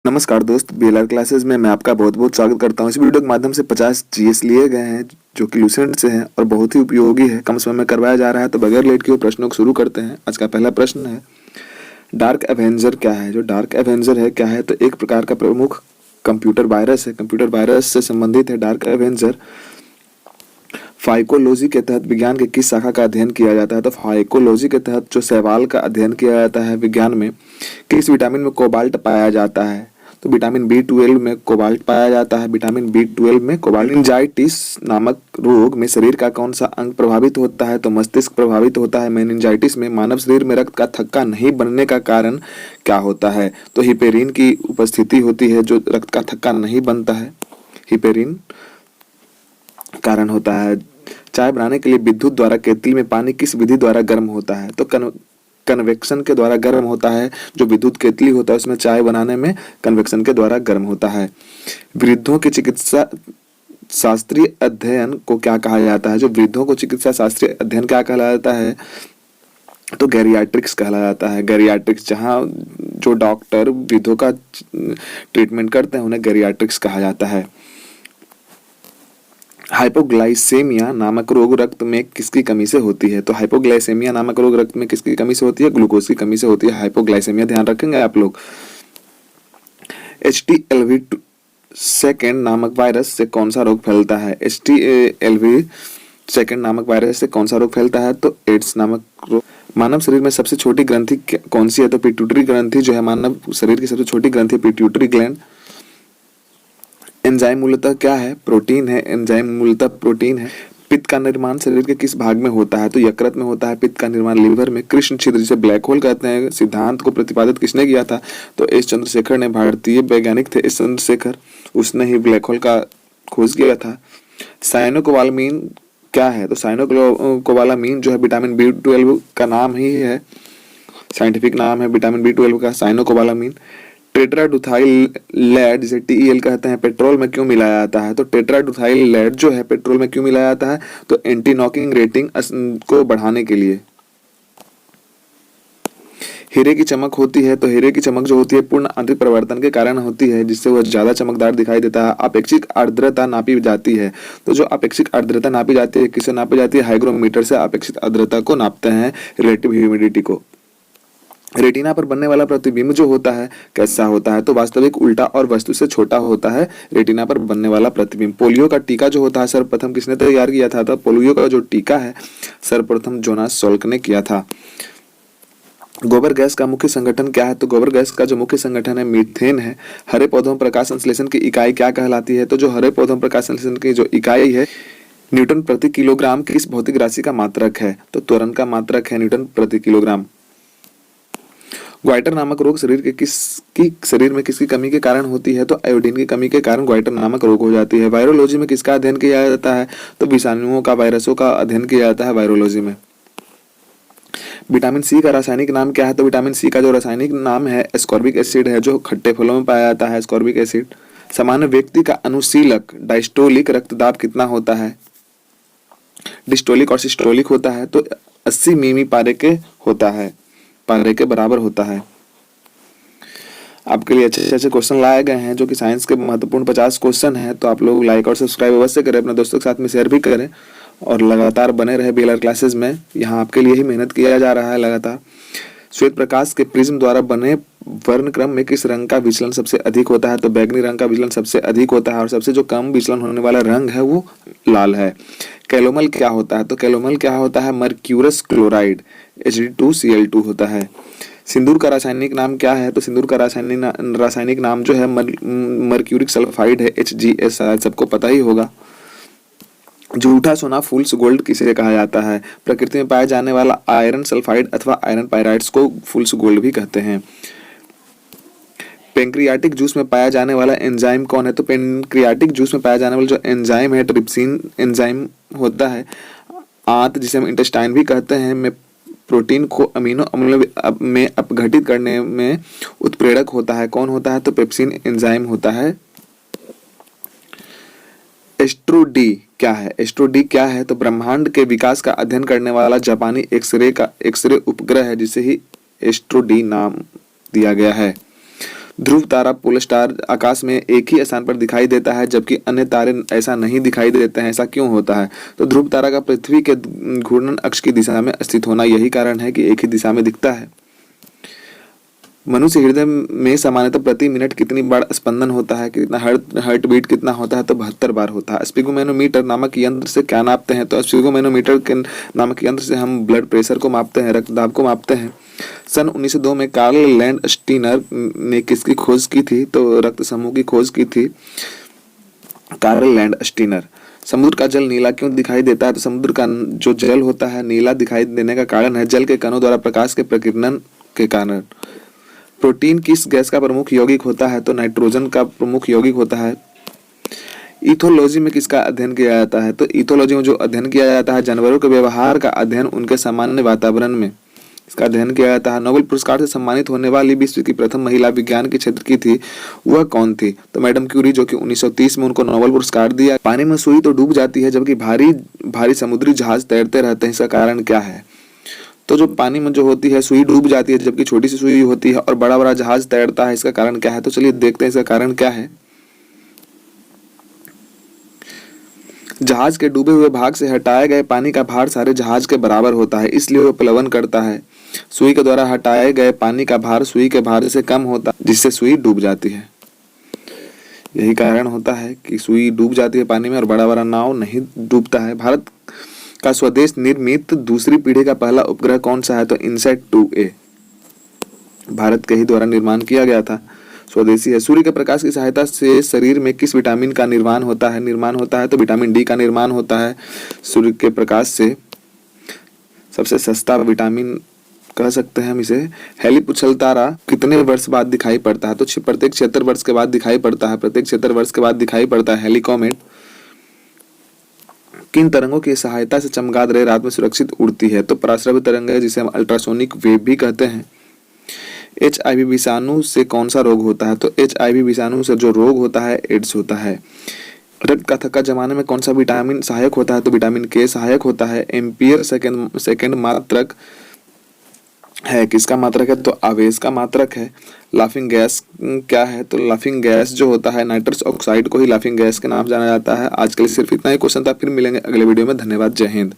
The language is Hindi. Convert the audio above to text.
नमस्कार दोस्त, बीएलआर क्लासेस में मैं आपका बहुत बहुत स्वागत करता हूं। इस वीडियो के माध्यम से 50 जीएस लिए गए हैं जो कि लूसेंट से हैं और बहुत ही उपयोगी है, कम समय में करवाया जा रहा है। तो बगैर लेट किए प्रश्नों को शुरू करते हैं। आज का पहला प्रश्न है, डार्क एवेंजर क्या है? जो डार्क एवेंजर है क्या है, तो एक प्रकार का प्रमुख कंप्यूटर वायरस है। कंप्यूटर वायरस से संबंधित है डार्क एवेंजर। फाइकोलॉजी के तहत विज्ञान के किस शाखा का अध्ययन किया जाता है? तो फाइकोलॉजी के तहत जो शैवाल का अध्ययन किया जाता है विज्ञान में। किस विटामिन में कोबाल्ट पाया जाता है? तो विटामिन B12 में कोबाल्ट पाया जाता है। विटामिन B12 में कोबाल्ट। मेनिंजाइटिस नामक रोग में शरीर का कौन सा अंग प्रभावित होता है? तो मस्तिष्क प्रभावित होता है। मेनिंजाइटिस में मानव शरीर में रक्त का थक्का नहीं बनने का कारण क्या होता है? तो हिपेरिन की उपस्थिति होती है जो रक्त का थक्का नहीं बनता है। हिपेरिन कारण होता है। चाय बनाने के लिए विद्युत द्वारा केतली में पानी किस विधि द्वारा गर्म होता है? तो कन्वेक्शन के द्वारा गर्म होता है। जो विद्युत केतली होता है उसमें चाय बनाने में कन्वेक्शन के द्वारा गर्म होता है। वृद्धों के चिकित्सा शास्त्रीय अध्ययन को क्या कहा जाता है? जो वृद्धों को चिकित्सा शास्त्रीय अध्ययन क्या कहलाता है? तो गैरियाट्रिक्स कहला जाता है। गैरियाट्रिक्स, जहाँ जो डॉक्टर वृद्धों का ट्रीटमेंट करते हैं उन्हें गैरियाट्रिक्स कहा जाता है। हाइपोग्लाइसेमिया नामक रोग रक्त में किसकी कमी से होती है? तो हाइपोग्लाइसेमिया नामक रोग रक्त में किसकी कमी से होती है? ग्लूकोज की कमी से होती है हाइपोग्लाइसेमिया। ध्यान रखेंगे आप लोग। HTLV सेकेंड नामक वायरस से कौन सा रोग फैलता है? HTLV सेकेंड नामक वायरस से कौन सा रोग फैलता है? तो एड्स नामक रोग। मानव शरीर में सबसे छोटी ग्रंथि कौन सी है? तो पिट्यूटरी ग्रंथि जो है मानव शरीर की सबसे छोटी ग्रंथि पिट्यूटरी ग्लैंड। एंजाइम मूलतः क्या है? प्रोटीन है। एंजाइम मूलतः प्रोटीन है। पित्त का निर्माण शरीर के किस भाग में होता है? तो यकृत में होता है पित्त का निर्माण। लीवर में। कृष्ण छिद्र जिसे ब्लैक होल कहते हैं, सिद्धांत को प्रतिपादित किसने किया था? तो एस चंद्रशेखर ने। भारतीय वैज्ञानिक थे एस चंद्रशेखर, उसने ही ब्लैक होल का खोज किया था। साइनोकोबालामीन क्या है? तो साइनोकोबालामीन जो है विटामिन B12 का नाम ही है, साइंटिफिक नाम है विटामिन B12 का, साइनोकोबालामीन। टेट्राडुथाइल लेड जिसे TEL कहते हैं पेट्रोल में क्यों मिलाया जाता है? तो टेट्राडुथाइल लेड जो है पेट्रोल में क्यों मिलाया जाता है? तो एंटी नॉकिंग रेटिंग को बढ़ाने के लिए। हीरे की चमक होती है, तो हीरे की चमक जो होती है पूर्ण आंतरिक परिवर्तन के कारण होती है, जिससे वह ज्यादा चमकदार दिखाई देता है। अपेक्षिक आर्द्रता नापी जाती है, तो जो अपेक्षिक आर्द्रता नापी जाती है किससे नापी जाती है? हाइग्रोमीटर से अपेक्षित आर्द्रता को नापते हैं, रिलेटिव ह्यूमिडिटी को। रेटिना पर बनने वाला प्रतिबिंब जो होता है कैसा होता है? तो वास्तविक, उल्टा और वस्तु से छोटा होता है रेटिना पर बनने वाला प्रतिबिंब। पोलियो का टीका जो होता है सर्वप्रथम किसने तैयार किया था? तो पोलियो का जो टीका है सर्वप्रथम जोनास सॉल्क ने किया था। गोबर गैस का मुख्य संगठन क्या है? तो गोबर गैस का जो मुख्य संगठन है मीथेन है। हरे पौधों में प्रकाश संश्लेषण की इकाई क्या कहलाती है? तो जो हरे पौधों में प्रकाश संश्लेषण की जो इकाई है न्यूटन प्रति किलोग्राम किस भौतिक राशि का मात्रक है? तो त्वरण का मात्रक है न्यूटन प्रति किलोग्राम। ग्वाइटर नामक रोग शरीर में किसकी कमी के कारण होती है? तो आयोडीन की कमी के कारण ग्वाइटर नामक रोग हो जाती है। वायरोलॉजी में किसका अध्ययन किया जाता है? तो विषाणुओं का, वायरसों का अध्ययन किया जाता है वायरोलॉजी में। विटामिन सी का रासायनिक नाम क्या है? तो विटामिन सी का जो रासायनिक नाम है एस्कॉर्बिक एसिड है, जो खट्टे फलों में पाया जाता है एस्कॉर्बिक एसिड। सामान्य व्यक्ति का अनुशीलक डायस्टोलिक रक्तदाब कितना होता है? डिस्टोलिक और सिस्टोलिक होता है, तो 80 मिमी पारे के होता है, पारे के बराबर होता है। आपके लिए अच्छे अच्छे क्वेश्चन लाए गए हैं जो कि साइंस के महत्वपूर्ण 50 क्वेश्चन हैं। तो आप लोग लाइक और सब्सक्राइब अवश्य करें, अपने दोस्तों के साथ में शेयर भी करें और लगातार बने रहे बीएलआर क्लासेस में। यहाँ आपके लिए ही मेहनत किया जा रहा है लगातार। श्वेत प्रकाश के प्रिज्म द्वारा बने वर्णक्रम में किस रंग का विचलन सबसे अधिक होता है? तो बैगनी रंग का विचलन सबसे अधिक होता है और सबसे जो कम विचलन होने वाला रंग है वो लाल है। कैलोमल क्या होता है? तो कैलोमल क्या होता है? मर्क्यूरस क्लोराइड Hg2Cl2 होता है। सिंदूर का रासायनिक नाम क्या है? तो सिंदूर का रासायनिक नाम जो है मर्क्यूरिक सल्फाइड है, HgS, शायद सबको पता ही होगा। जूठा सोना फूल्स गोल्ड किसे कहा जाता है? प्रकृति में पाया जाने वाला आयरन सल्फाइड अथवा आयरन पायराइड्स को फूल्स गोल्ड भी कहते हैं। पेंक्रियाटिक जूस में पाया जाने वाला एंजाइम कौन है? तो पेंक्रियाटिक जूस में पाया जाने वाला जो एंजाइम है ट्रिप्सिन एंजाइम होता है। आंत जिसे हम इंटेस्टाइन भी कहते हैं में प्रोटीन को अमीनो अम्ल में अपघटित करने में उत्प्रेरक होता है, कौन होता है? तो पेप्सिन एंजाइम होता है। एस्ट्रो-डी क्या है? एस्ट्रो-डी क्या है? तो ब्रह्मांड के विकास का अध्ययन करने वाला जापानी एक्सरे उपग्रह है, जिसे ही एस्ट्रो-डी नाम दिया गया है। ध्रुव तारा पोल स्टार आकाश में एक ही स्थान पर दिखाई देता है जबकि अन्य तारे ऐसा नहीं दिखाई देते हैं, ऐसा क्यों होता है? तो ध्रुव तारा का पृथ्वी के घूर्णन अक्ष की दिशा में स्थित होना यही कारण है कि एक ही दिशा में दिखता है। मनुष्य हृदय में सामान्यतः प्रति मिनट कितनी बार स्पंदन होता है, कितना हार्ट बीट कितना होता है? तो 72 बार होता है। स्पिगोमेनोमीटर नामक यंत्र से क्या नापते हैं? तो स्पिगोमेनोमीटर के नामक यंत्र से हम ब्लड प्रेशर को मापते हैं, रक्तदाब को मापते हैं। सन 1902 में कार्ल लैंड स्टीनर ने किसकी खोज की थी? तो रक्त समूह की खोज की थी कार्ल लैंड स्टीनर। समुद्र का जल नीला क्यों दिखाई देता है? तो समुद्र का जो जल होता है नीला दिखाई देने का कारण है जल के कणों द्वारा प्रकाश के प्रकीर्णन के कारण। प्रोटीन किस गैस का प्रमुख यौगिक होता है? तो नाइट्रोजन का प्रमुख यौगिक होता है। इथोलॉजी में किसका अध्ययन किया जाता है? तो इथोलॉजी में जो अध्ययन किया जाता है जानवरों के व्यवहार का अध्ययन उनके सामान्य वातावरण में, इसका अध्ययन किया जाता है। नोबेल पुरस्कार से सम्मानित होने वाली विश्व की प्रथम महिला विज्ञान के क्षेत्र की थी, वह कौन थी? तो मैडम क्यूरी, जो कि 1930 में उनको नोबेल पुरस्कार दिया। पानी में सुई तो डूब जाती है जबकि भारी भारी समुद्री जहाज तैरते रहते हैं, इसका कारण क्या है? तो जो पानी में जो होती है सुई डूब जाती है जबकि छोटी सी सुई होती है और बड़ा बड़ा जहाज तैरता है, इसका कारण क्या है? तो चलिए देखते हैं इसका कारण क्या है। जहाज के डूबे हुए भाग से हटाए गए पानी का भार सारे जहाज के बराबर होता है, इसलिए वह प्लवन करता है। सुई के द्वारा हटाए गए पानी का भार सुई के भार से कम होता है जिससे सुई डूब जाती है। यही कारण होता है कि सुई डूब जाती है पानी में और बड़ा बड़ा नाव नहीं डूबता है। भारत का स्वदेश निर्मित दूसरी पीढ़ी का पहला उपग्रह कौन सा है? तो इनसैट 2A भारत के ही द्वारा निर्माण किया गया था, स्वदेशी है। सूर्य के प्रकाश की सहायता से शरीर में किस विटामिन का निर्माण होता है? तो विटामिन डी का निर्माण होता है सूर्य के प्रकाश से। सबसे सस्ता विटामिन कह सकते हैं हम इसे। हेलिपुछल तारा कितने वर्ष बाद दिखाई पड़ता है? तो प्रत्येक 76 वर्ष के बाद दिखाई पड़ता है, प्रत्येक 76 वर्ष के बाद दिखाई पड़ता है हेलिकॉमेट। किन तरंगों की सहायता से चमगादड़ रात में सुरक्षित उड़ती है? तो पराश्रव्य तरंग है जिसे हम अल्ट्रासोनिक वेव भी कहते हैं। HIV विषाणु से कौन सा रोग होता है? तो HIV विषाणु से जो रोग होता है एड्स होता है। रक्त का थक्का जमाने में कौन सा विटामिन सहायक होता है? तो विटामिन K सहायक होता है। एम्पियर सेकेंड मात्रक है, किसका मात्रक है? तो आवेश का मात्रक है। लाफिंग गैस क्या है? तो लाफिंग गैस जो होता है नाइट्रस ऑक्साइड को ही लाफिंग गैस के नाम जाना जाता है। आज के लिए सिर्फ इतना ही क्वेश्चन था, फिर मिलेंगे अगले वीडियो में। धन्यवाद, जय हिंद।